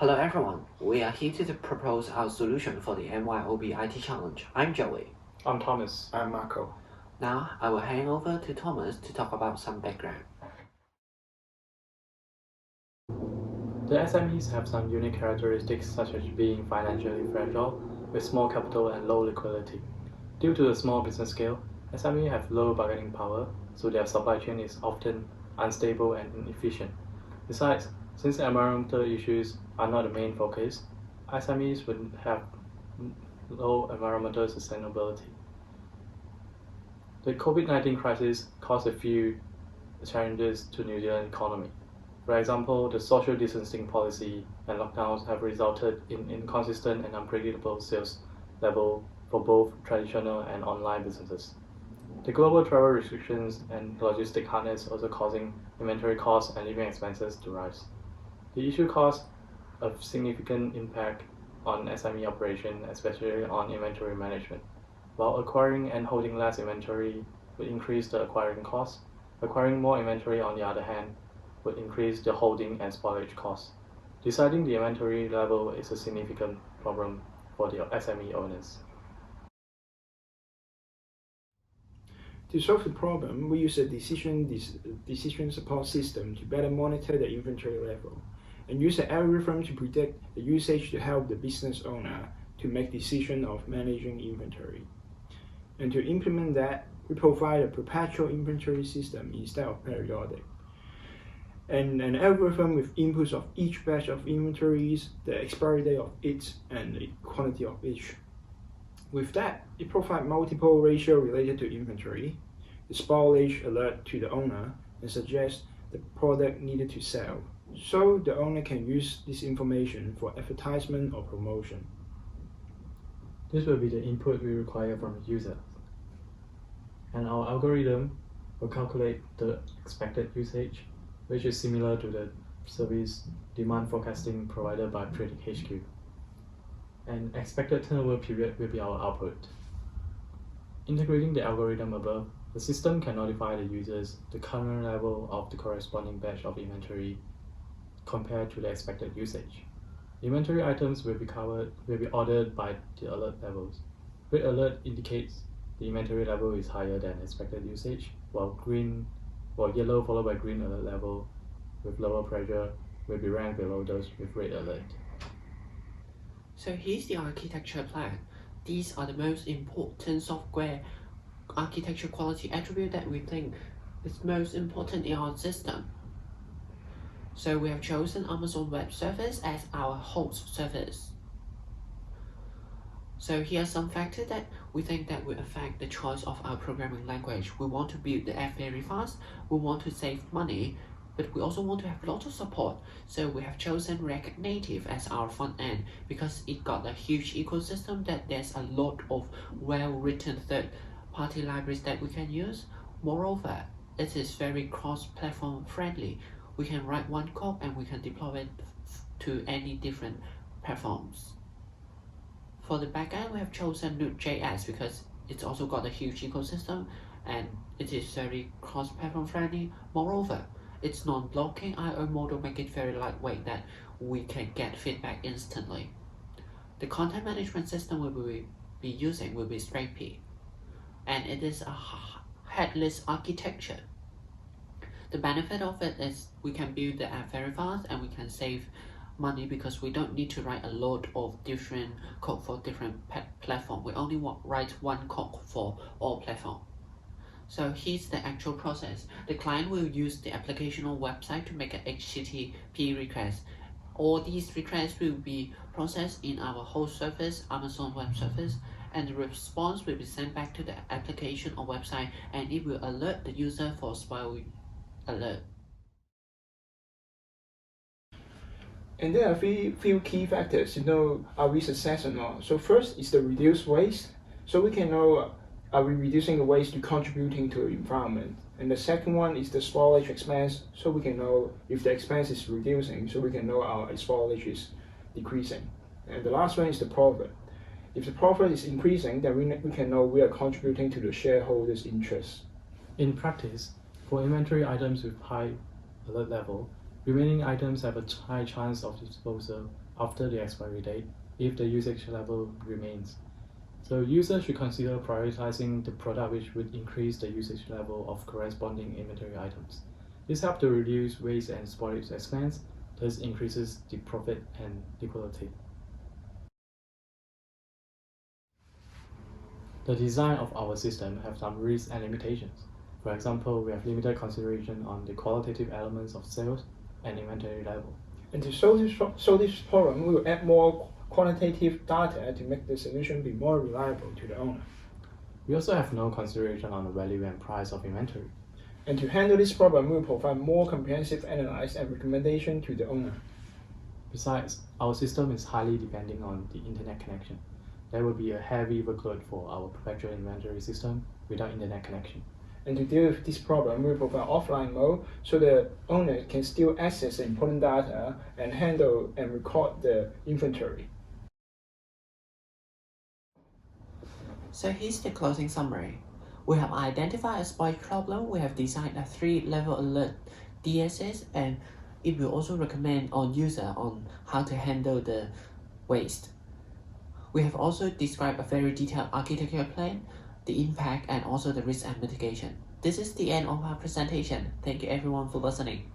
Hello everyone, we are here to propose our solution for the MYOB IT challenge. I'm Joey. I'm Thomas. I'm Marco. Now I will hand over to Thomas to talk about some background. The SMEs have some unique characteristics such as being financially fragile with small capital and low liquidity. Due to the small business scale, SMEs have low bargaining power, so their supply chain is often unstable and inefficient. Besides, since environmental issues are not the main focus, SMEs would have low environmental sustainability. The COVID-19 crisis caused a few challenges to New Zealand economy. For example, the social distancing policy and lockdowns have resulted in inconsistent and unpredictable sales level for both traditional and online businesses. The global travel restrictions and logistic hardness also causing inventory costs and living expenses to rise. The issue caused a significant impact on SME operation, especially on inventory management. While acquiring and holding less inventory would increase the acquiring costs, acquiring more inventory on the other hand would increase the holding and spoilage costs. Deciding the inventory level is a significant problem for the SME owners. To solve the problem, we use a decision support system to better monitor the inventory level, and use an algorithm to predict the usage to help the business owner to make decisions of managing inventory. And to implement that, we provide a perpetual inventory system instead of periodic. And an algorithm with inputs of each batch of inventories, the expiry date of each, and the quantity of each. With that, it provides multiple ratios related to inventory, the spoilage alert to the owner, and suggests the product needed to sell. So the owner can use this information for advertisement or promotion. This will be the input we require from the user. And our algorithm will calculate the expected usage, which is similar to the service demand forecasting provided by PredictHQ. And expected turnover period will be our output. Integrating the algorithm above, the system can notify the users the current level of the corresponding batch of inventory compared to the expected usage. Inventory items will be ordered by the alert levels. Red alert indicates the inventory level is higher than expected usage, while yellow followed by green alert level with lower pressure will be ranked below those with red alert. So here's the architecture plan. These are the most important software architecture quality attribute that we think is most important in our system. So we have chosen Amazon Web Service as our host service. So here are some factors that we think that will affect the choice of our programming language. We want to build the app very fast, we want to save money, but we also want to have lots of support. So we have chosen React Native as our front end because it got a huge ecosystem that there's a lot of well-written third-party libraries that we can use. Moreover, it is very cross-platform friendly. We can write one code and we can deploy it to any different platforms. For the backend, we have chosen Node.js because it's also got a huge ecosystem and it is very cross-platform friendly. Moreover, its non-blocking I/O model make it very lightweight that we can get feedback instantly. The content management system we will be using will be Strapi, and it is a headless architecture. The benefit of it is we can build the app very fast and we can save money because we don't need to write a lot of different code for different platforms. We only write one code for all platforms. So here's the actual process. The client will use the application or website to make an HTTP request. All these requests will be processed in our host service, Amazon Web Service, and the response will be sent back to the application or website, and it will alert the user for spoil alert. And there are few key factors to know are we success or not. So first is the reduce waste. So we can know are we reducing the waste to contributing to the environment. And the second one is the spoilage expense. So we can know if the expense is reducing, so we can know our spoilage is decreasing. And the last one is the profit. If the profit is increasing, then we can know we are contributing to the shareholders' interest. In practice, for inventory items with high alert level, Remaining items have a high chance of disposal after the expiry date if the usage level remains. So users should consider prioritizing the product which would increase the usage level of corresponding inventory items. This helps to reduce waste and spoilage expense, thus increases the profit and liquidity. The design of our system have some risks and limitations. For example, we have limited consideration on the qualitative elements of sales and inventory level. And to solve this problem, we will add more quantitative data to make the solution be more reliable to the owner. We also have no consideration on the value and price of inventory. And to handle this problem, we will provide more comprehensive analysis and recommendation to the owner. Besides, our system is highly depending on the internet connection. There will be a heavy workload for our perpetual inventory system without internet connection. And to deal with this problem, we provide offline mode so the owner can still access the important data and handle and record the inventory. So here's the closing summary. We have identified a spoilage problem, we have designed a 3-level alert DSS, and it will also recommend on user on how to handle the waste. We have also described a very detailed architecture plan, the impact, and also the risk and mitigation. This is the end of our presentation. Thank you everyone for listening.